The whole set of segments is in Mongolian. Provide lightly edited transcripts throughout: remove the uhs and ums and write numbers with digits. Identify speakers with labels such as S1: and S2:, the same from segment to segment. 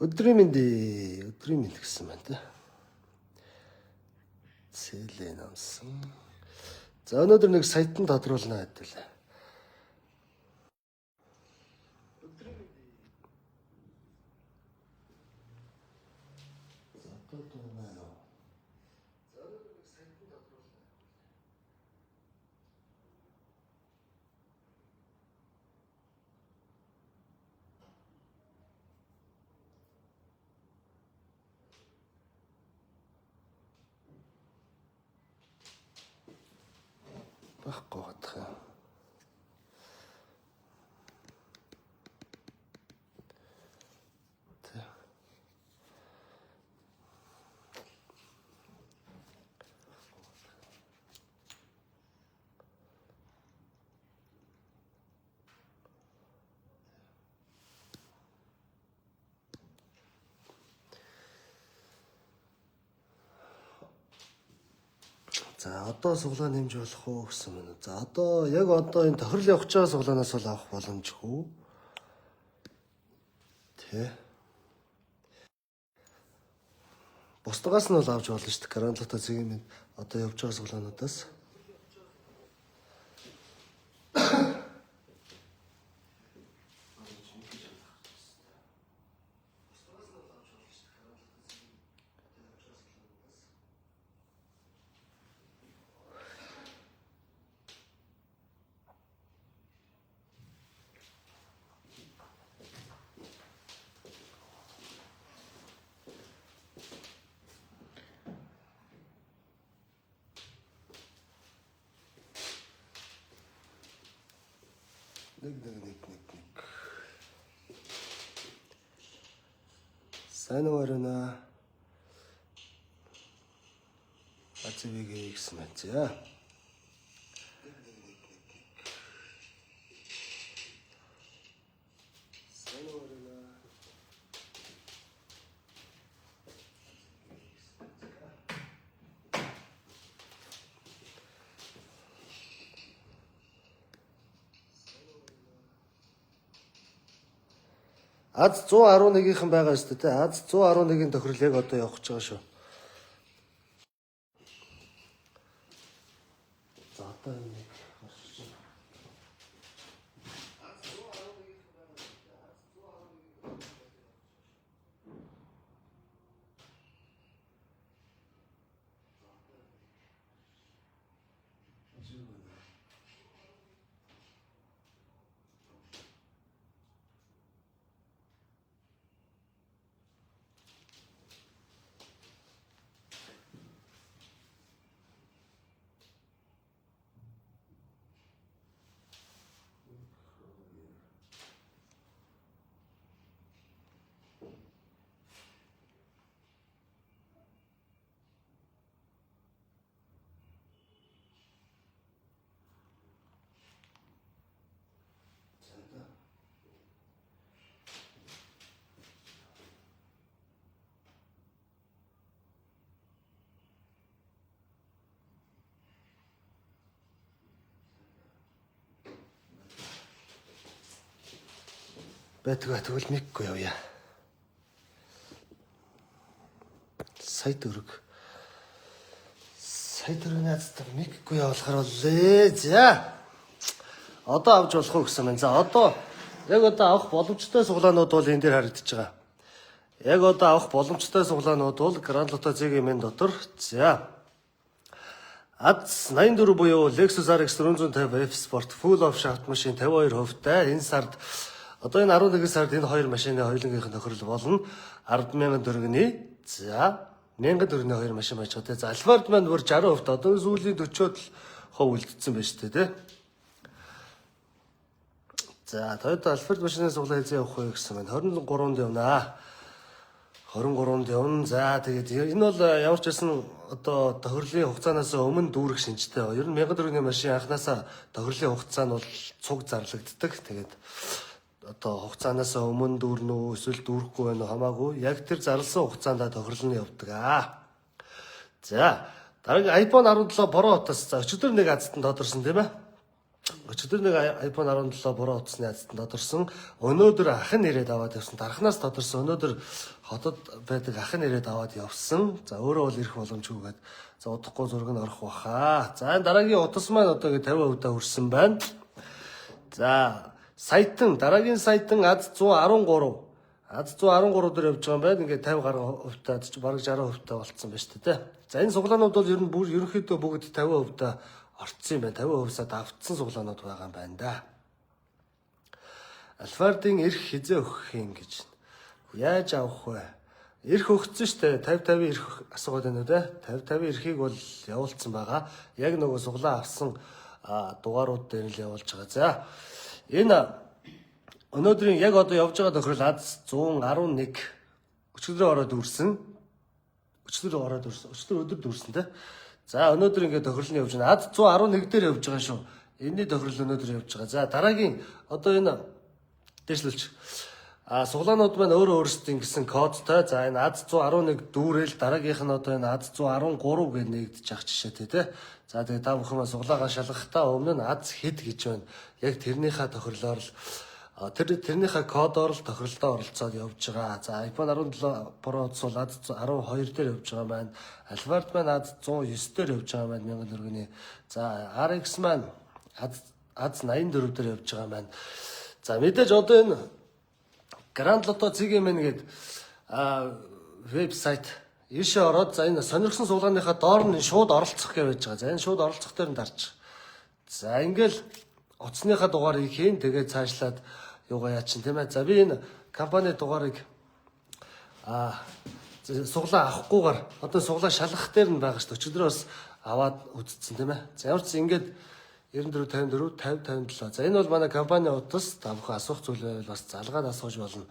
S1: Өдрийн мэнд гэсэн байна те. Цэлээ намсан. За өнөөдөр нэг саятан тодруулна гэдэг л. Баггүй гадах юм. За одоо суглаа нэмж болох уу гэсэн юм. За одоо яг одоо энэ тохирол явах чаа суглаанаас бол авах боломжгүй. Тэ. Бусдагаас нь бол авч болно шүү дээ. Грандлата зэгийн одоо явж байгаа суглаануудаас. Нэг. Сайн уурна. Ацвигээ гэсэн мэт за. Аз 111-ийнхэн байгаа шүү дээ. Аз 111-ийн тохирол яг одоо явах гэж байгаа шүү. За одоо нэг гарч байна. Тэгвэл микгүй явъя. Сая төгрөг наацтай микгүй явуулахаар боллээ. За. Одоо авч болох уу гэсэн байна. За одоо яг одоо авах боломжтой суглаанууд бол энэ дээр харагдаж байгаа. Яг одоо авах боломжтой суглаанууд бол Grand Lotto зэгийн мен дотор. За. АЗ 84 буюу Lexus RX 450 F Sport full option автомашин 52%-тай энэ сард одоо энэ 11 сард энэ хоёр машины хоёулангийнх нь тохирол болно 10,000 төгрөгийн. За 1000 төгрөгийн хоёр машин байж байгаа те. За Alphard маань бүр 60%, одоо сүүлийн 40%-д үлдсэн байна шүү дээ те. За Toyota Alphard машины суглаа хязгаа явах вэ гэсэн байна. 23-нд явнаа. 23-нд явна. За тэгээд энэ бол ямар ч байсан одоо тохирлын хугацаанаас өмнө дүүрэх шинжтэй. Ер нь 1000 төгрөгийн машин анханасаа тохирлын хугацаа нь бол цуг зарлагддаг. Тэгээд одоо хугацаанаас өмнө дүүрнэ үү эсвэл дүүрэхгүй байна уу хамаагүй. Яг тэр зарласан хугацаанд тохирол нь явдаг. За дараагийн iPhone 17 Pro утас за өчигдөр нэг азтан тодорсон тийм ээ. Өчигдөр нэг iPhone 17 буруу утасны айцтанд тодорсон. Өнөөдөр ахын нэрээд аваад явсан. Дарахнаас тодорсон. Өнөөдөр хотод байдаг ахын нэрээд аваад явсан. За өөрөө бол ирэх боломжгүйгээд за удахгүй зураг нь орох баха. За дараагийн утас маань одоо 50% хүрсэн байна. За саятан дараагийн саятан аз 113. Аз 113 дээр явж байгаа юм байна. Ингээд 50 гаруй хувьтай бараг 60% болцсон байна шүү дээ. За энэ суглаанууд бол ер нь ерөнхийдөө бүгд 50% орцсон юм байна. 50%-аас давтсан суглаанууд байгаа юм байна да. Альфардын эрх хизээ өгөх юм гэж. Яаж авах вэ? Эрх өгсөн шүү дээ. 50-50 эрх асуугаад байна уу те? 50-50 эрхийг бол явуулсан байгаа. Яг нөгөө суглаа авсан дугаарууд дээр л явуулж байгаа. За энэ өнөөдрийн яг одоо явж байгаа тохиол аз 111 өчигдөр ороод үрсэн. Өчигдөр өдөр дүүрсэн те. За өнөөдөр ингээд тохиол нь явж байна. Аз 111 дээр явж байгаа шүү. Энэний тохиол өнөөдөр явж байгаа. За дараагийн одоо энэ дэвшлүүлж. Суглаанууд маань өөрөө өөрсдийн гэсэн кодтой. За энэ аз 111 дүүрэл дараагийнх нь одоо энэ аз 113 гэж нэгдэж ах жишээтэй те. За тэгээ та бүхэн суглаагаа шалгахтаа өмнө нь аз хэд гэж байна. Яг тэрнийхээ тохиолоор л тэрнийхээ кодоор л тохиролдоо оролцоод явж байгаа. За iPhone 17 Pro утас бол аз 12 дээр явж байгаа маань. Alphard маань аз 109 дээр явж байгаа маань 1000 төгрөгийн. За RX маань аз 84 дээр явж байгаа маань. За мэдээж одоо энэ Grand Lotto CGM гээд вебсайт ийшээ ороод за энэ сонирхсан суулгааныхаа доор нь шууд оролцох гэж байж байгаа. За энэ шууд оролцох дээр нь дарж. За ингээл утасныхаа дугаарыг хийн тэгээд цаашлаад юугаа яа чин тийм ээ. За би энэ компани дугаарыг суглаа авахгүйгээр одоо суглаа шалгах дээр нь байгаа шүү дээ. Өчигдөр бас аваад үзсэн тийм ээ. За ямар ч ингээд 94 54 50 57. За энэ бол манай компани утас та бүхэн асуух зүйл байвал бас залгаад асууж болно.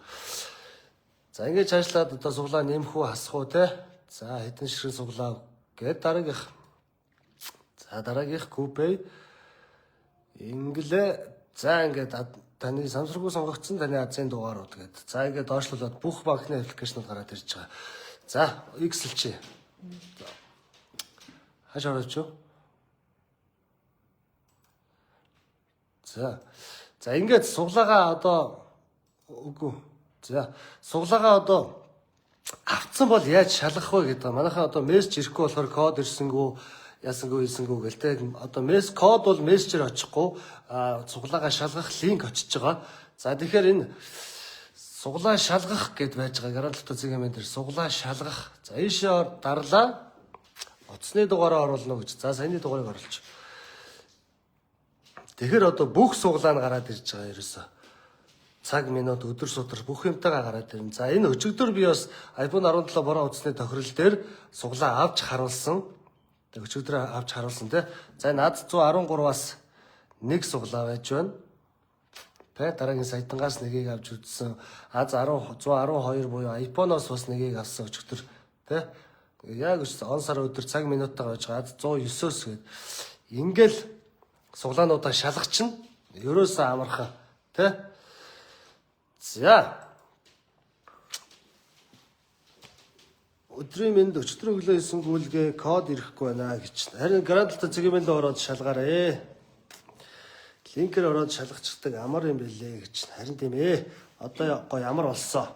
S1: За ингээд цаашлаад одоо суглаа нэмэх үү асах уу те. За хэдэн ширхэг суглаа гээд дараагийнх. За дараагийнх купе инглээ. За ингээд таны самсргүй сонгогдсон таны азийн дугаарууд гээд. За ингээд доошлуулад бүх банкны аппликейшнууд гараад ирж байгаа. За Excel чи. Хаш орооч юу? За ингээд суглаагаа одоо үгүй. За суглаагаа одоо авцсан бол яаж шалгах вэ гэдэг. Манайхаа одоо мессеж ирэхгүй болохоор код ирсэнгүү ясангүй гээл те. Одоо код бол мессежээр очихгүй суглаагаа шалгах линк очиж байгаа. За тэгэхээр энэ суглаа шалгах гэд байж байгаа. Grand Lotto CGM дээр суглаа шалгах. За ийшээ дарлаа. Утасны дугаараа оруулна гэж. За саяны дугаарыг оруулж. Тэгэхээр одоо бүх суглаа нь гараад ирж байгаа ерөөсөө. Цаг минут өдөр судар бүх юмтайгаа гараад ирнэ. За энэ өчигдөр би бас iPhone 17 бороо утасны тохирол дээр суглаа авч харуулсан. Тэг өчигдөр авч харуулсан те. За энэ аз 113-аас нэг суглаа байж байна. Тэ дараагийн сайтангаас нэгийг авч үзсэн. аз 112 буюу iPhone-оос бас нэгийг авсан өчигдөр тэ. Яг он сар өдөр цаг минутаа байж байгаа аз 109-өөс гээд ингээл суглаануудаа шалгачин ерөөсөө амархан тэ. За өдрийн мэнд өчтөр өглөө хийсэн гүйлгээ код ирэхгүй байна гэж. Харин Grand Lotto CGM-д ороод шалгаарэ. Линкээр ороод шалгачихдаг амар юм бэлээ гэж. Харин тийм ээ. Одоо гоё амар болсоо.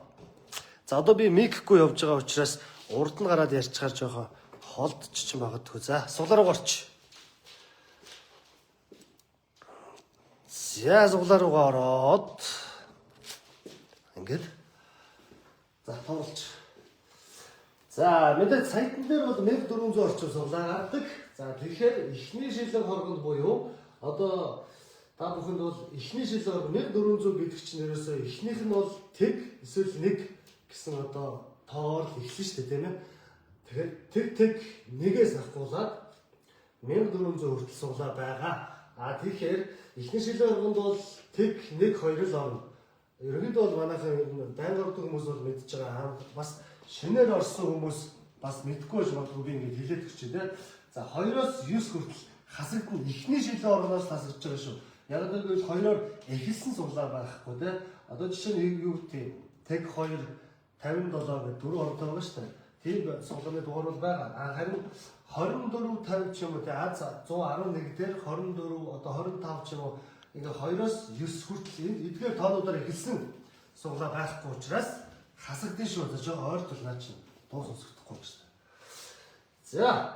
S1: За одоо би микгүй явж байгаа учраас урд нь гараад ярьчихаар жоохон холдчих юм багтгүй. За суглаа руу гарч. За суглаа руугаа ороод ингээд за тоолж. За мэдээ сайтн дээр бол 1400 орчим суглаа гардаг. За тэгэхээр эхний шилэн хоргонд буюу одоо та бүхэнд бол эхний шилэн хоргон 1400 гэдэг чинь ерөөсөө эхнийх нь бол тэг эсвэл нэг гэсэн одоо тоор эхлэн шүү дээ тийм ээ. Тэгэхээр тэг нэгээс авахгүйлаад 1400 хүртэл суглаа байгаа. Тэгэхээр эхний шилэн хоргонд бол тэг 1 2 л орно. Ерөнхийдөө бол манайхан байнга ордог хүмүүс бол мэдж байгаа. Бас шинээр орсон хүмүүс бас мэдгүй байж магадгүй би ингэж хэлээд өгчээ тийм. За 2-оос 9 хүртэл хасагдана. Эхний шилэн орноос хасагдж байгаа шүү. Яг л гэвэл 2-оор эхэлсэн суглаа байхгүй тийм. Одоо жишээ нь юу гэдэг тэг 2 57 гэдэг 4 ордог байгаа шүү дээ. Тийм суглааны дугаар бол байгаа. Харин 24 50 ч юм уу те аз 111 дээр 24 одоо 25 ч юм уу ингээ 2-оос 9 хүртэл эдгээр тоонуудаар эхэлсэн суглаа байхгүй учраас хасагдсан шүү за жоо ойртол наа чинь дуус сонсохдохгүй гэж. За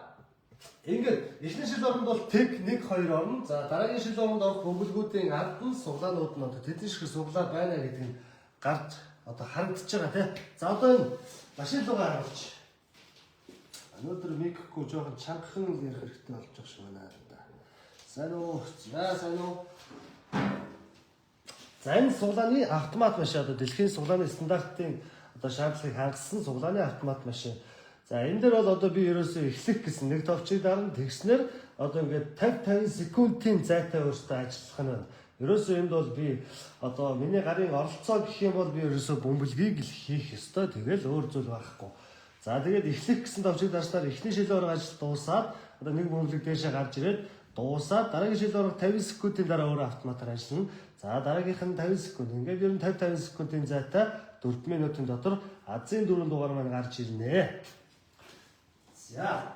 S1: ингээд эхний шил оронд бол тэг 1 2 орно. За дараагийн шил оронд орох бөмбөлгүүдийн ард нь суглаанууд нь одоо тэдний шиг суглаа байна гэдэг нь гарч одоо харагдаж байгаа тий. За одоо энэ машин руугаа харуулж. Өнөөдөр микрофон жоохон чангахан ярих хэрэгтэй болж байгаа шүү байна. Сайн уу? За сайн уу? За энэ суглааны автомат машин одоо дэлхийн суглааны стандартын одоо шаардлагыг хангасан суглааны автомат машин. За энэ дээр бол одоо би ерөөсөө эхлэх гэсэн нэг товчийг дарна тэгснээр одоо ингээд 50 секундын зайтай өөртөө ажиллах нь байна. Ерөөсөө энд бол би одоо миний гарын оролцоо гэх юм бол би ерөөсөө бөмбөлгийг л хийх ёстой. Тэгэл өөр зүйл байхгүй. За тэгээд эхлэх гэсэн товчийг дарснаар эхний шилээр ажил дуусаад одоо нэг бөмбөлөг дээшээ гарч ирээд дуусаад дараагийн шилээр 50 секундын дараа өөр автоматар ажиллана. За дараагийнх нь 50 секунд. Ингээд ер нь 50 секундын зайтай 4 минутын дотор Азийн 4 дугаар маань гарч ирнэ. За.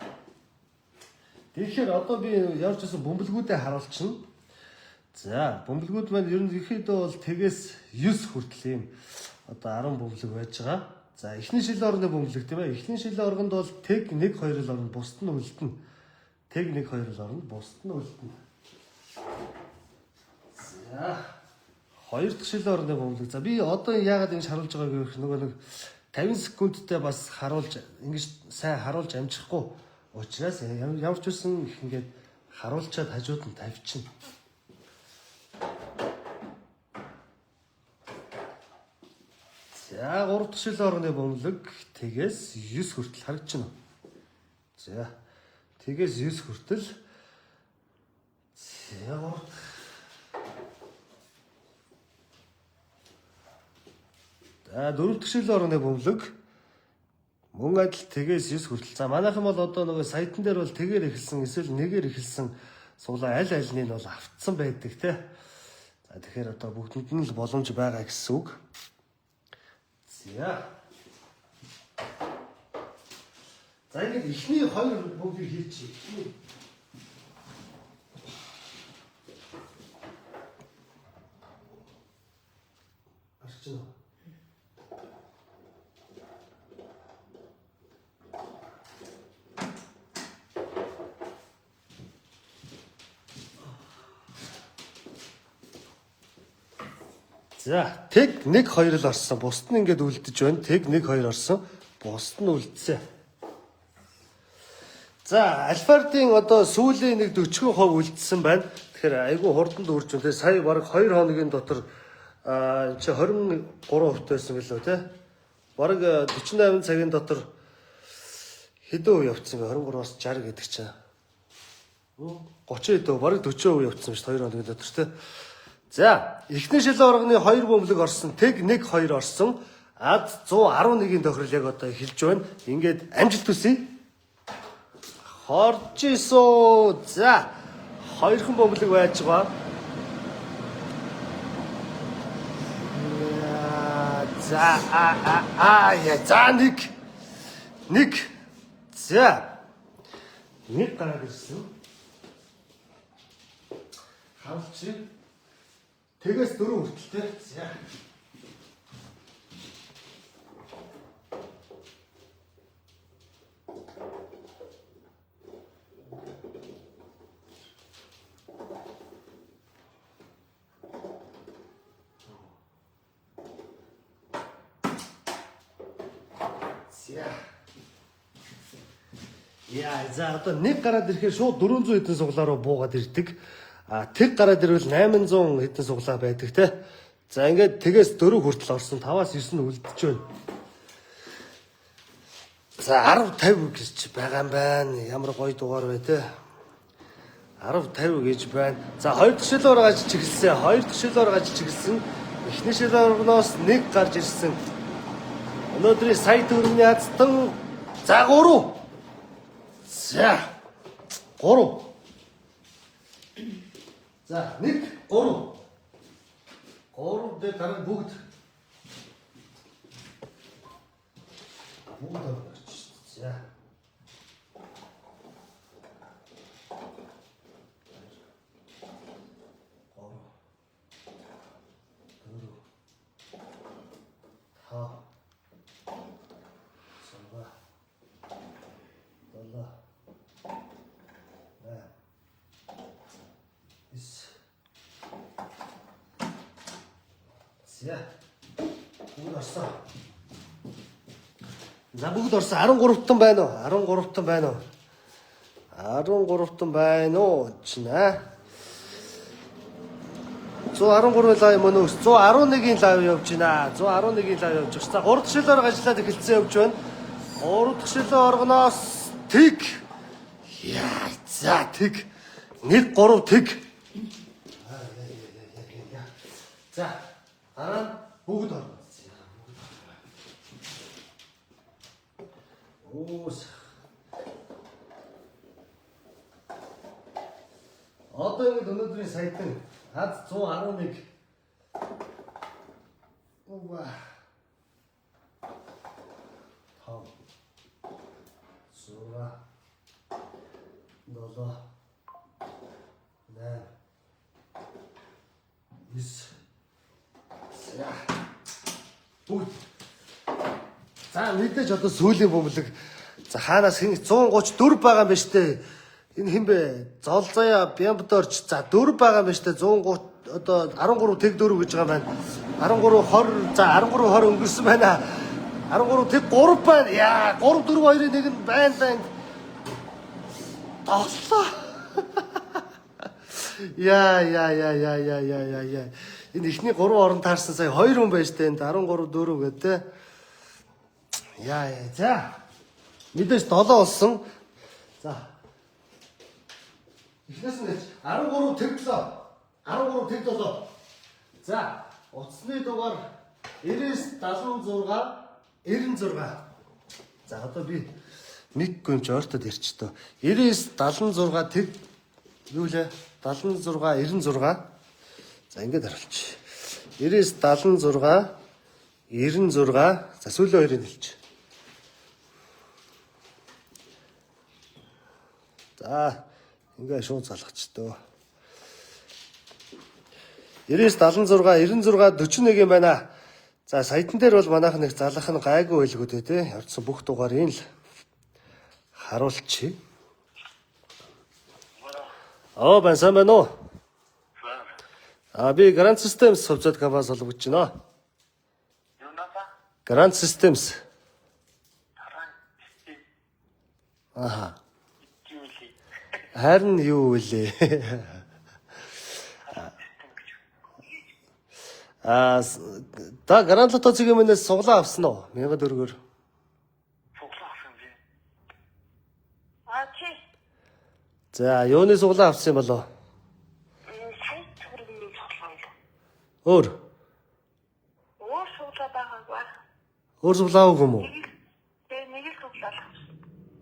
S1: Тэгэхээр одоо би явж байсан бөмбөлгүүдэд харуулчихна. За, бөмбөлгүүд маань ер нь ихэдээ бол тэгээс 9 хүртэл юм одоо 10 бөмбөлөг байж байгаа. За, эхний шилийн орны бөмбөлөг тийм ээ. Эхний шилийн оргонд бол тэг 1 2 л орно, бусд нь үлдэнэ. Тэг 1 2 л орно, бусд нь үлдэнэ. За, хоёр дахь шилийн орны бөмбөлөг. За, би одоо яагаад ингэж харуулж байгааг гэх нөгөө нэг 50 секундтай бас харуулж ингэж сайн харуулж амжихгүй учраас ямар ч үсэн их ингээд харуулчаад хажууд нь тавьчихна. За 3 дахь шилийн орны бөмбөлөг тэгээс 9 хүртэл харагдаж байна. За тэгээс 9 хүртэл. За 4 дахь шилийн орны бөмбөлөг мөн адил тэгээс 9 хүртэл. За манайхан бол одоо нөгөө сайтан дээр бол тэгээр эхэлсэн эсвэл нэгээр эхэлсэн суглаа аль альнийг бол автсан байдаг те. За тэгэхээр одоо бүгдэнд нь л боломж байгаа гэсэн үг. За. За ингээд эхний 2 бөмбөлийг хийчихье. Арчна. За, тэг 1 2 л орсон. Бусд нь ингээд үлдэж байна. Тэг 1 2 орсон. Бусд нь үлдсэн. За, альфардын одоо сүүлийн нэг 40% үлдсэн байна. Тэгэхээр айгүй хурдан дүүрж байна. Тэгээ сая баг 2 хоногийн дотор чи 23% байсан билүү те. Бараг 48 цагийн дотор хэдэн үе явцсан бэ? 23-аас 60 гэдэг чинь. 30 хэдэн, бараг 40% явцсан шүү 2 хоногийн дотор те. За, эхний шилийн оргоны 2 бөмбөлөг орсон, тэг 1 2 орсон. Ад 111-ийн тохирол яг одоо эхэлж байна. Ингээд амжилт хүсье. Хорж ийсөө. За, 2хан бөмбөлөг байж байгаа. За за 1 за 1 гараад ирсэн. Хавч тэгээс 4 хүртэлтэй. За. Яа, за одоо 1 гараад ирэхээр шууд 400 хэдэн суглаа руу буугаад ирдэг. Тэг гараад ирвэл 800 хэдэн суглаа байдаг те. За ингээд тэгээс 4 хүртэл орсон. 5-аас 9 нь үлдэж байна. За 10 50 гэж байгаа юм байна. Ямар гоё дугаар бай те. 10 50 гэж байна. За 2 дахь шилээр гаж чиглэсэн. 2 дахь шилээр гаж чиглэсэн. Эхний шилээрноос 1 гарч ирсэн. Өнөөдрийн сая төгрөгийн хацтан за 3. За 3. За 1 3. 3 дээр дараа бүгд орчих. За. За. Бүгд орсон. За бүгд орсон. 13 байна уу? 13 байна уу? 13 байна уу? Чинаа. 113 лав юм уу? 111-ийн лав явж байна. 111-ийн лав явж байна. За 3 дахь шилээр ажиллаад эхэлсэн явж байна. 3 дахь шилээ оргоноос тэг. Яа, за тэг. 1 3 тэг. За. Бүгд орно. Уус. Одоо ингэ өнөөдрийн саяхан хад 111. Ува. Тав. Сура. Долоо. Нэ. Ис. За. Бүгд. За мэдээж одоо сүүлийн бөмбөлөг. За хаанаас 134 байгаа юм ба штэ. Энэ хэн бэ? Золзая Бямбдорч. За 4 байгаа юм ба штэ. 130 одоо 13 тэг 4 гэж байгаа юм байна. 13 20 за 13 20 өнгөрсөн байна. 13 тэг 3 байна. Яа 3 4 2-ын нэг нь байна. Тослоо. Яа. Энэ ихний 3 орон таарсан сая 2 хүн байж тээ. 13 4 гэдэг. Яа. За. Мэдээж 7 болсон. За. Эхнээс нь 13 тэг 7. 13 тэг 7. За. Утасны дугаар 99 76 96. За одоо би микгүй юм чи ойртоод ярьч тоо. 99 76 тэг юу лээ? 76 96. За ингэж харуулчих. 99 76 96. За сүүлийн хоёрыг хэлчих. За ингээ шууд залгачтөө. 99 76 96 41 юм байна. За саядан дээр бол манайх нэг залах нь гайгүй байлгүй дээ, орцсон бүх дугаарыг л харуулчих. Байна сайн байна уу? Би Grand Systems хувьцаат компаниас олгож байна.
S2: Юу наа?
S1: Grand Systems. Аха. Харин юу вэ? Та Grand Lotto цэгийн мэнэс суглаа авсан уу? 1000 төгрөгөөр.
S2: Суглаа авсан би. Чи.
S1: За, юуны суглаа авсан юм болоо?
S2: Сайн төгрөгийн суглаа.
S1: Өөр
S2: суглаа байгаагүй.
S1: Өөр суглаа авах юм уу?
S2: Нэг л суглаа авсан.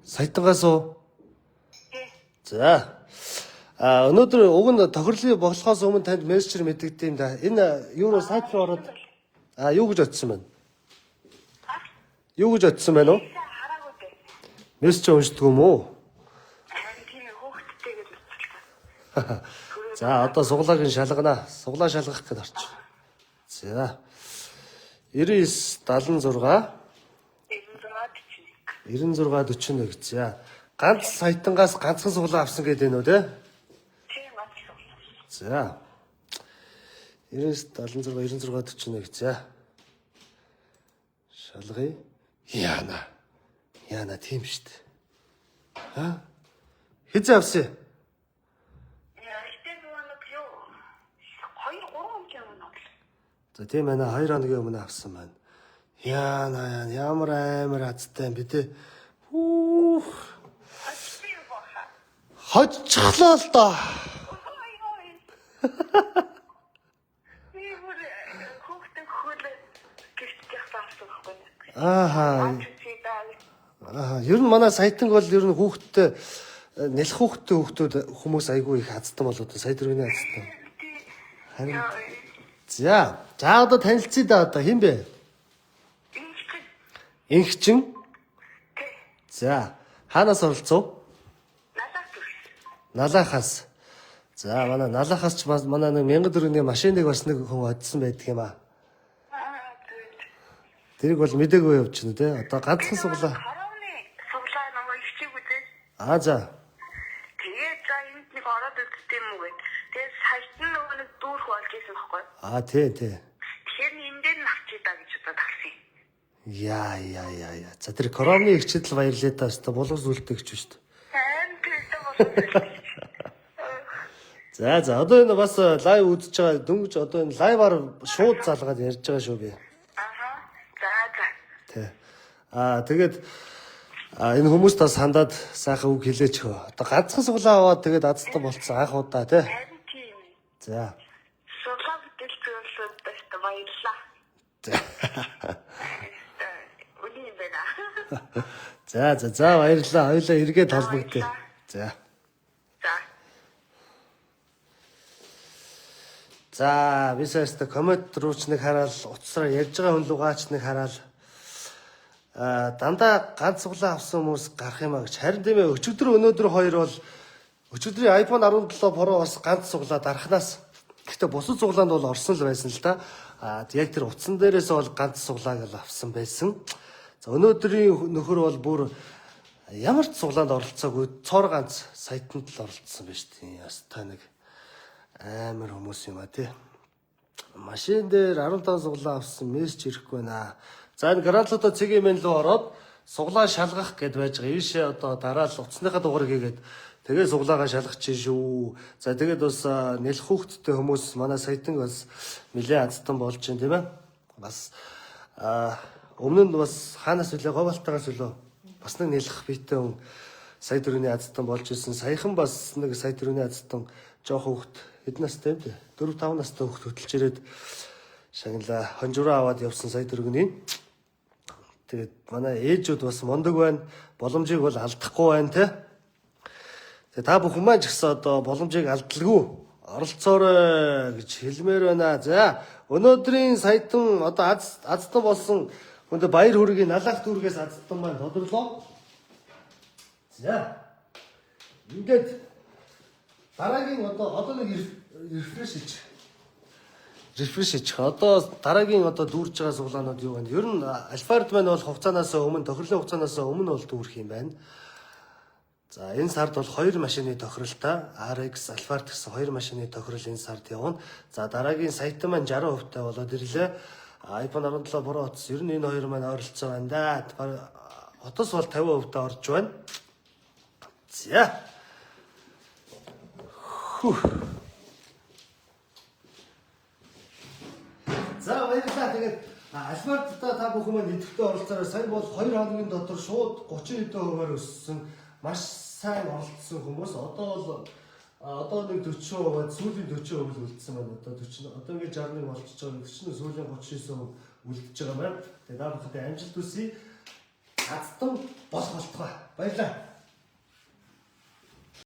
S1: Саятангаас уу? За. Өнөөдөр уг нь тохирлын боглохоос өмнө танд мессежээр мэдэгдэв юм да. Энэ юу нэ сайт руу ороод юу гэж очсон байна? Юу гэж очсон байна уу?
S2: Хараагүй дээ.
S1: Мессеж уншдаг юм уу?
S2: Тийм хөөхттэй гэж бодчихлаа.
S1: За, одоо суглааг нь шалгана. Суглаа шалгах гэж орчих. За. 99 76 96 41. За. Ганц саятангаас ганцхан суглаа авсан гэдэг нь үү те?
S2: Тийм ганц суглаа.
S1: За. 99 76 96 41. За. Шалгая. Яна тийм шүү дээ. Хизээ авсан?
S2: Ихтэй нэг юу 2 3 хоног юм байна.
S1: За тийм байна. 2 хоногийн өмнө авсан байна. Яна ямар амар азтай юм бэ те? Хоцчихлоо л доо. Ер нь манай саятанг бол ер нь хүүхдтэй нэлэх хүүхдүүд хүмүүс айгүй их азтан болоод сая дөрөвний азтан. Харин за одоо танилцъя да одоо хэн бэ? Инхчин. За хаанаас оролцов? Налахаас. За манай налахаас ч манай нэг 1000 төгрөгийн машиныг бас нэг хүн одсон байдаг юм аа. Тэрийг бол мдэггүй явчихна те. Одоо ганцхан суглаа.
S2: Суглаа намайг ичээгүй те.
S1: За.
S2: Тэгээд за энд нэг ороод үзтээ юм уу гэ. Тэгээд саяхан нөгөө нэг дүүрх болж исэн байхгүй.
S1: Тий.
S2: Тэгэхээр энэ
S1: Яа. За тэр коромны ихчэдл баярлалаа та өстө булгар зүйлтэй гэж шүү дээ.
S2: Айн тэрдээ болов.
S1: За одоо энэ бас лайв үзэж байгаа дөнгөж одоо энэ лайваар шууд залгаад ярьж байгаа шүү би.
S2: Аха. За.
S1: Тэ. Тэгээд энэ хүмүүс та сандаад сайхан үг хэлээч хөө. Одоо ганцхан суглаа аваад тэгээд азтан болцсон анх удаа тий.
S2: Харин тийм.
S1: За.
S2: Суглаа бүтээлцүүлсэд баста баярлаа. Үгүй юм байна.
S1: За баярлалаа. Хоёулаа эргээд холбогдъё. За. За висаста коммент руу ч нэг хараад утасраа ярьж байгаа хүн лугаач нэг хараад дандаа ганц суглаа авсан хүмүүс гарах юм а гэж. Харин тийм ээ өнөөдөр хоёр бол өчигдрийн iPhone 17 Pro бас ганц суглаа дарахнаас гэхдээ бусад суглаанд бол орсон л байсан л да. Яг тэр утсан дээрээс бол ганц суглааг л авсан байсан. За өнөөдрийн нөхөр бол бүр ямар ч суглаанд оролцоогүй цоор ганц сайтанд л оролцсон байж тийм. Яс та нэг амар хүмүүс юм а тий. Машин дээр 15 суглаа авсан мессеж ирэхгүй байна. За энэ грантлуудаа цэгийн мен рүү ороод суглаа шалгах гэд байж байгаа. Ийшээ одоо дараа л утасныхаа дугаар хийгээд тэгээ суглаагаа шалгах чинь шүү. За тэгээд бас нэлэх хүүхдтэй хүмүүс манай сайтан бас нэлээ азтан болж байна тийм ээ. Бас өмнө нь бас хаанаас үлээ говалтаагаас үлээ бас нэг нэлэх битэн хүн сая дөрөвний азтан болж ирсэн. Саяхан бас нэг сая дөрөвний азтан жоох хүүхд хэдэн настай юм бэ? 4-5 настай хүүхд хөдөлж ирээд шагналаа хонжураа аваад явсан сая дөрөвний. Тэгээд манай ээжүүд бас мундаг байна. Боломжийг бол алдахгүй байна те. Тэгээд та бүхэн маань ч гэсэн одоо боломжийг алдалгүй оролцоорой гэж хэлмээр байна. За өнөөдрийн сайтан одоо азтан болсон хүнд баяр хүргэе налах дүүргээс азтан маань тодорлоо. За ингээд дараагийн одоо нэг рефреш хийчих. Одоо дараагийн одоо дүүрж байгаа суглаанууд юу вэ? Ер нь альфард маань бол хугацаанаас өмнө тохирлын хугацаанаас өмнө бол дүүрэх юм байна. За энэ сард бол 2 машины тохиролтой RX Alphard гэсэн 2 машины тохирол энэ сард явна. За дараагийн сайтан маань 60% таа болоод ирлээ. iPhone 17 Pro утас ер нь энэ хоёр маань ойролцоо байна да. Утас бол 50% таа орж байна. За. За баярлалаа. Тэгээд Alphard-та та бүхэн маань идэвхтэй оролцоорой. Сая бол 2 хоногийн дотор шууд 30%-аар өссөн. Маш сайн оролцсон хүмүүс. Одоо нэг 40%, сүүлийн 40% үлдсэн байна. Одоо ингээд 61 болчихж байгаа. 40-ны сүүлийн 39% үлдчихэж байгаа байна. Тэгээд та бүхэнд амжилт хүсье. Азтан болох болтугай. Баярлалаа.